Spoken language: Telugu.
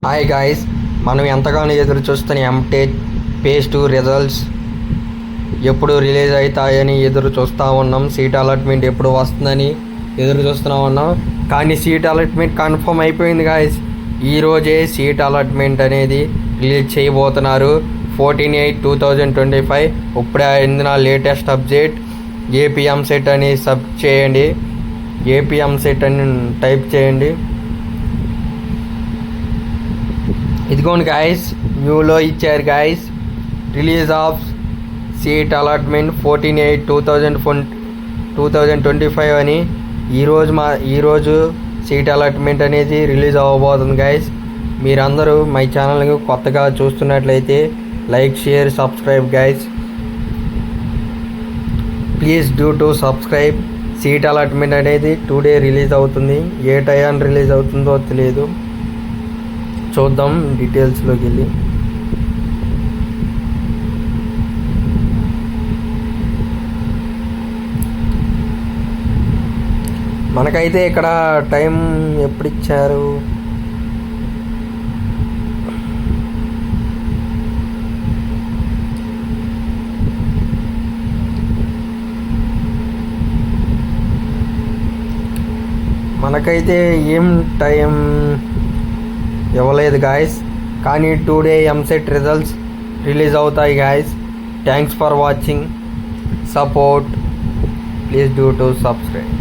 హాయ్ గాయ్స్, మనం ఎంతగానో ఎదురు చూస్తున్న ఎంటెక్ ఫేజ్ 2 రిజల్ట్స్ ఎప్పుడు రిలీజ్ అవుతాయని ఎదురు చూస్తూ ఉన్నాం. సీట్ అలాట్మెంట్ ఎప్పుడు వస్తుందని ఎదురు చూస్తూ ఉన్నాం. కానీ సీట్ అలాట్మెంట్ కన్ఫర్మ్ అయిపోయింది గాయ్స్. ఈరోజే సీట్ అలాట్మెంట్ అనేది రిలీజ్ చేయబోతున్నారు. 14/8/2025. ఇప్పుడే అందిన లేటెస్ట్ అప్డేట్. ఏపీఎంసెట్ అని సబ్ చేయండి. ఏపీఎంసెట్ అని టైప్ చేయండి. ఇదిగోండి గాయస్, న్యూలో ఇచ్చారు guys. Release of seat allotment 14/8/2025 అని ఈరోజు సీట్ అలాట్మెంట్ అనేది రిలీజ్ అవ్వబోతుంది గాయస్. మీరందరూ మై ఛానల్ని కొత్తగా చూస్తున్నట్లయితే like, share, subscribe guys. Please do to subscribe. Seat allotment అనేది టుడే రిలీజ్ అవుతుంది. ఏ టైం రిలీజ్ అవుతుందో తెలియదు. చూద్దాం డీటెయిల్స్లోకి వెళ్ళి. మనకైతే ఇక్కడ టైం ఎప్పుడు ఇచ్చారు? మనకైతే ఏం టైం ఇవ్వలేదు గాయస్. కానీ టుడే ఎంసెట్ రిజల్ట్స్ రిలీజ్ అవుతాయి guys. Thanks for watching. Support. Please do to subscribe.